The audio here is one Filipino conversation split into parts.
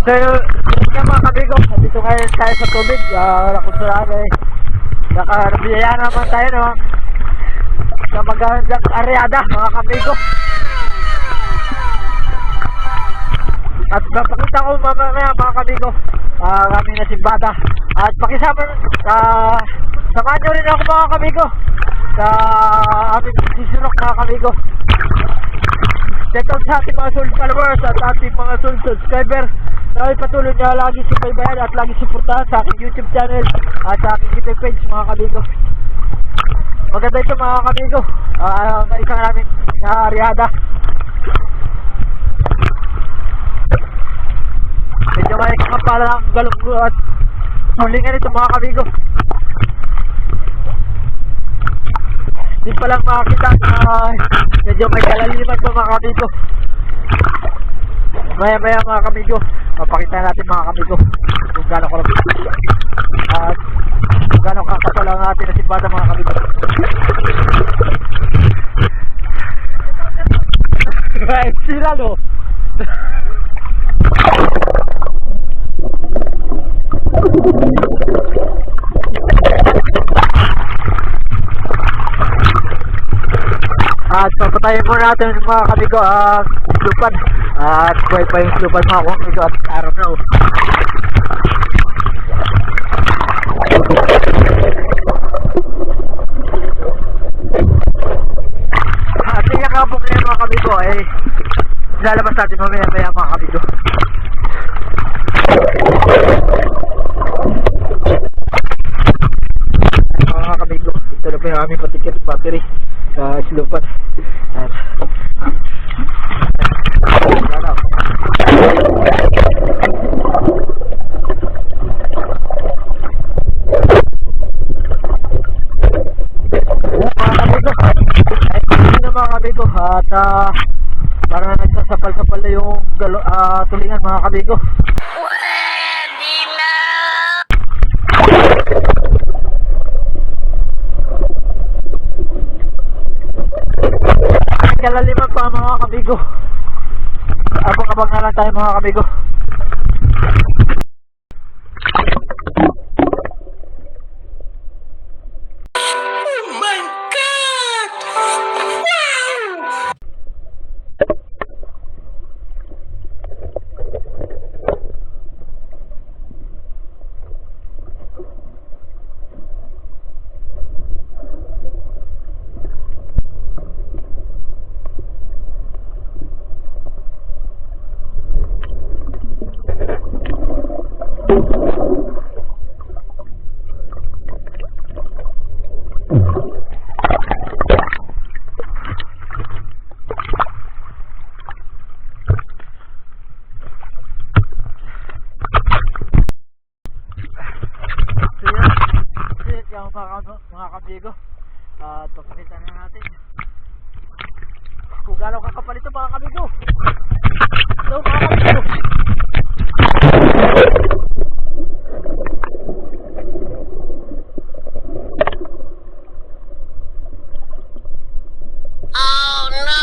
So yun nga mga kabigo, dito ngayon tayo sa tubig. Wala kung saan eh. Nakabiyaya naman tayo no, sa magandang areada mga kabigo. At papakita ko mamaya mga kabigo aming nasimbada. At pakisama samahan nyo rin ako mga kabigo sa aming sisunok mga kabigo. Check out sa ating mga soul followers at ating mga soul subscriber. Dahil patuloy nyo lagi subaybayan at lagi suportahan sa aking YouTube channel at sa aking YouTube page mga kabigo. Maganda ito mga kabigo, isang namin ariada. Medyo may kakapala ng galong at mulingan ito mga kabigo. Hindi pa lang makakita medyo may kalaliman pa mga kabigo. Maya mga kamigo, mapakita natin mga kamigo kung gano'n karami at kung gano'n kakapal ang ating nasimbada mga kamigo. Sila no. At papatayin muna natin mga kamigo ang slupan. At buhay pa yung slupan mga kamigo at araw na at yung nakabok na yung mga kamigo ay lalabas natin mamaya mga kamigo. Mga kamigo, ito na po yung aming patikit battery sa slupan. At parang nagsasapal-sapal na yung tulingan mga kabigo. Pwede na! Kalaliman pa mga kabigo. Abang-abang na lang tayo mga kabigo. Mga kabigo, papakita na natin kung gano'ng kakapal ito mga kabigo. So mga kabigo, oh no!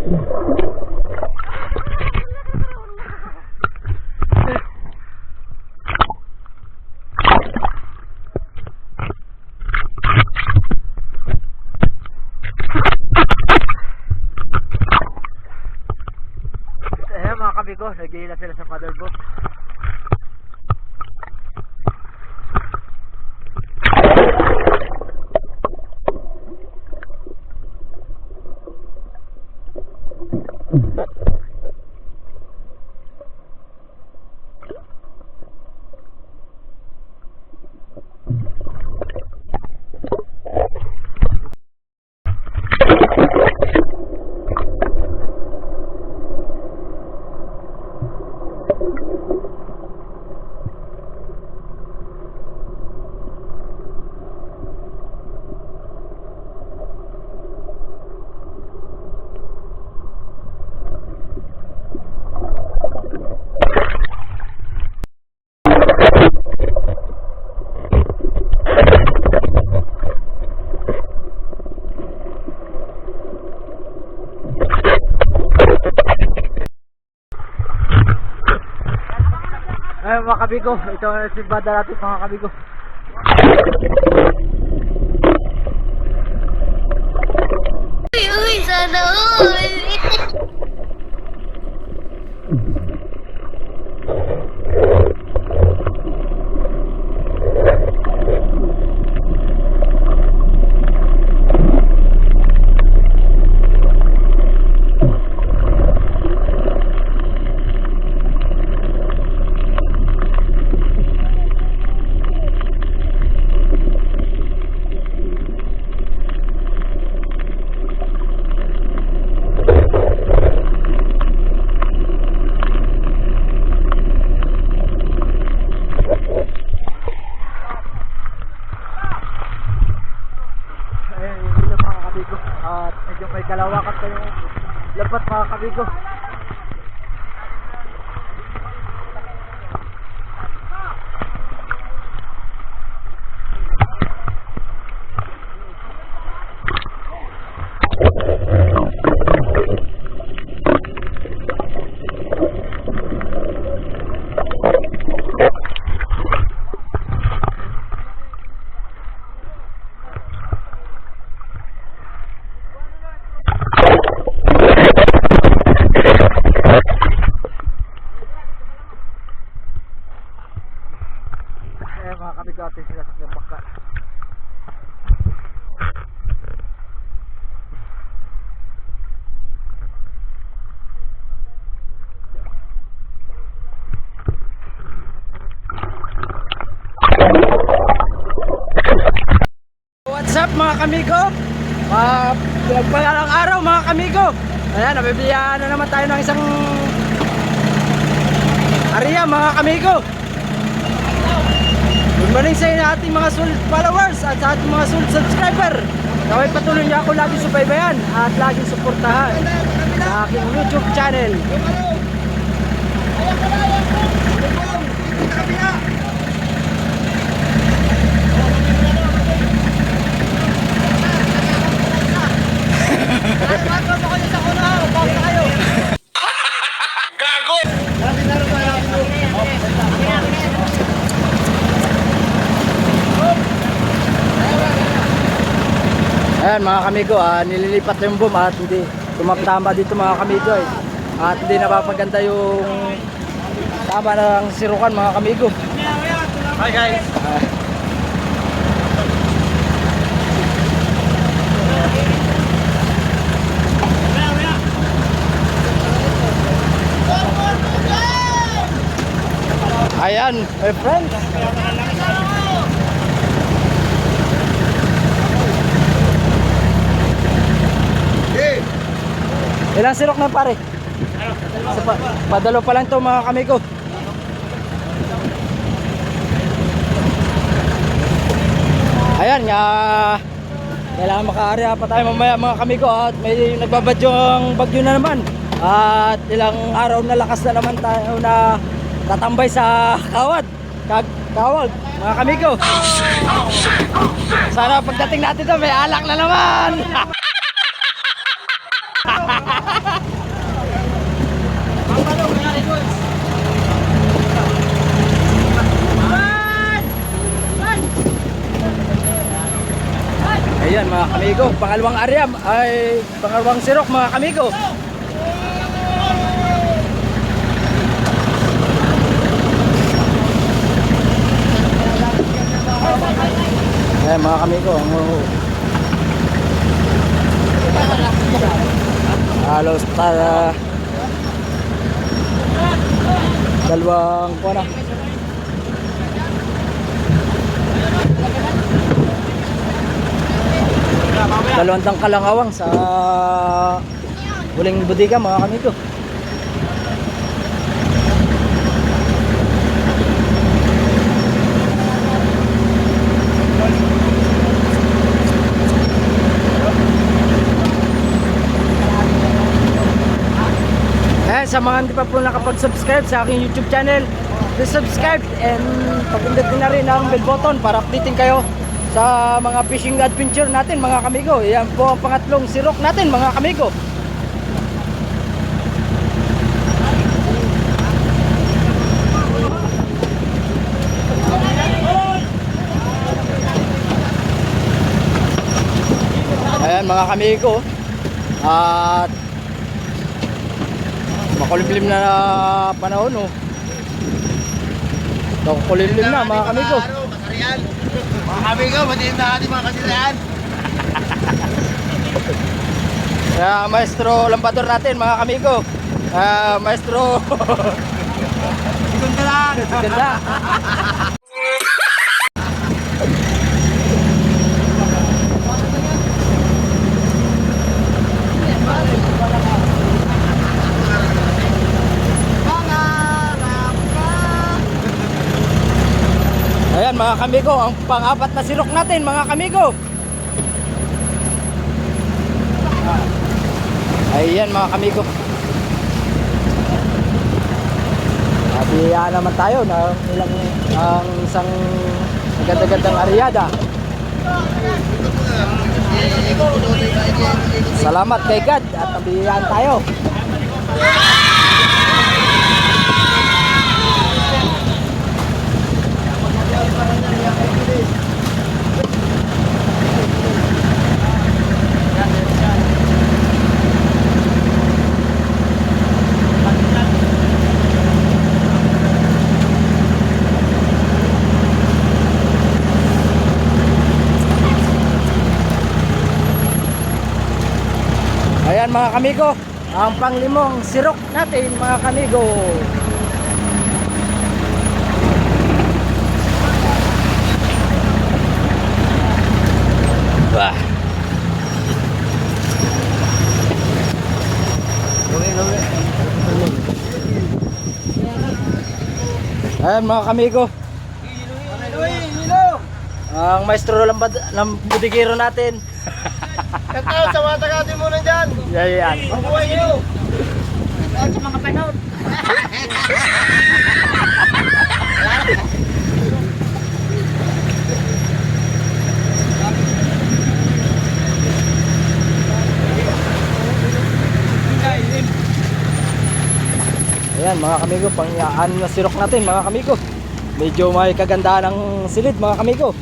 Ayan mga kamigo, nagihila sila sa paddle boat. Ayun mga kabigo, ito ang simbada natin mga kabigo. Uy, sana all! At medyo may kalawakan pa yung lapat mga kabigo. Mga kabigo, atin sila sa bangka. What's up mga kamigo? Pagpalang araw mga kamigo. Ayan, nabibiyaan na naman tayo ng isang area mga kamigo. Good morning sa inyo ating mga solid followers at sa ating mga solid subscriber. Naway patuloy niyo ako lagi subaybayan at laging suportahan sa aking YouTube channel. Ayan mga kamigo, nililipat yung boom at hindi tumaptama dito mga kamigo at hindi napapaganda yung tama ng sirukan mga kamigo. Hi guys! Ayan, my friend. Ilang sirok na pare? Padalo pa lang to mga kamigo. Ayan nga, kailangan makaarya pa tayo mamaya mga kamigo at may nagbabadyong bagyo na naman. At ilang araw na lakas na naman tayo na tatambay sa kawag mga kamigo. Sana pagdating natin to may alak na naman. Ayan mga kamigo, pangalawang area ay pangalawang sirok mga kamigo. Ayan mga kamigo, halos dalawang kuha na. Dalawang tangkalangawang sa huling budiga mga kamigo. Ayan, sa mga hindi pa po nakapag-subscribe sa aking YouTube channel, please subscribe and pag-pindot na rin ang bell button para updating kayo sa mga fishing adventure natin mga kamigo. Yan po ang pangatlong sirok natin mga kamigo. Ayan mga kamigo. At makulimlim na panahon, oh. Makulimlim na mga kamigo. Mga kamigo, matiin na ating mga kasiraan. Kaya maestro lambador natin mga kamigo. Maestro Sigunda lang. ganda. Ayan mga kamigo, ang pang-apat na sirok natin mga kamigo. Ayan mga kamigo. Nabiya naman tayo na ilang ang isang ganda-gandang aryada. Salamat kay God at nabiyaan tayo. Ayan mga kamigo, ang panglimong sirok natin mga kamigo. Bah. Ayan mga kamigo, ang maestro ng budigero natin. Kataw, sa mga tagatin muna dyan. Yan. Mabuhay nyo. At sa mga panahon. Ayan mga kamigo, pang-iaan na sirok natin mga kamigo. Medyo may kagandahan ng silid mga kamigo.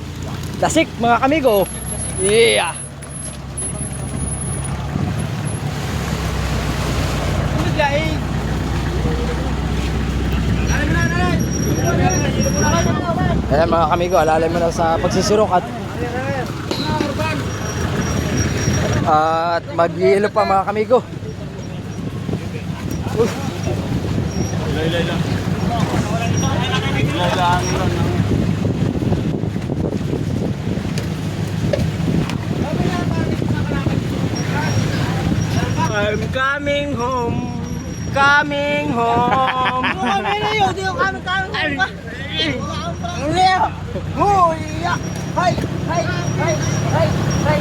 Lasik mga kamigo. Yeah. Ayan mga kamigo, alalay mo na sa pagsisirok at mag-iilo pa mga kamigo. I'm coming home. Coming home. Kami na yun. Di ko kami ba? Uliya. Uliya. Hay. Hay. Hay. Hay. Hay.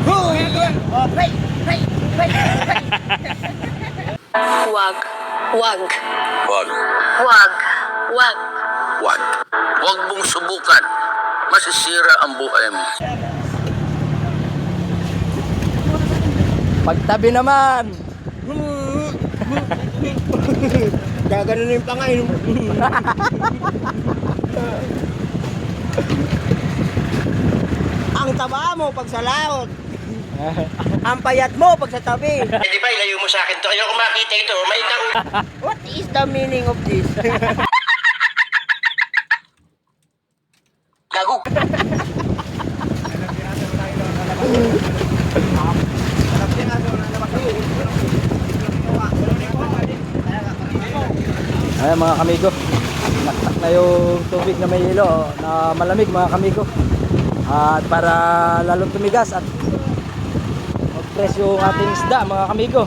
Uliya. Hay. Hay. Hay. Wag. Wag. Wag, Wag. Wag. wag. Wag mong subukan. Masisira ang buhay mo. Pagtabi naman. Gaganon yung pangay. Ang taba mo pag sa laot. Ang payat mo pag sa tabi. Eh di ba, ilayo mo sa akin to. Ayoko makita ito. May taon. What is the meaning of this? Gago. Ayan mga kamigo, naktak na yung tubig na may hilo na malamig mga kamigo. At para lalong tumigas at mag-press yung ating isda mga kamigo.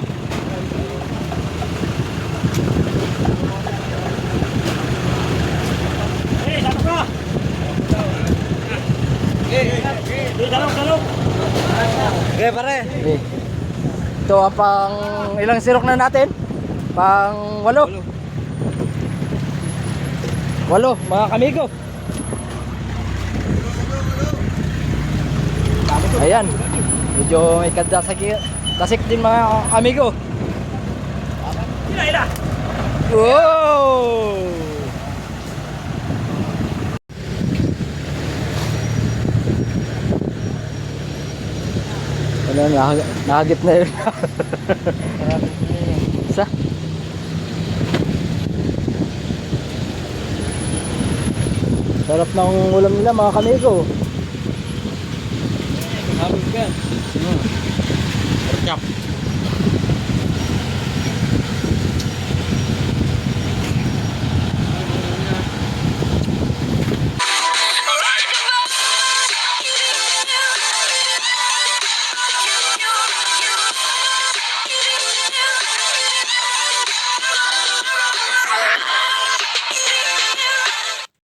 Okay pare. Okay. Ito ang pang ilang sirok na natin? Pang 8. 8 mga kamigo. Ayan. Medyo may kasik din mga kamigo. Wow! Ano, nakagip na yun. Isa. Sarap ng ulam nila mga kamigo. Habig ka. Hmm.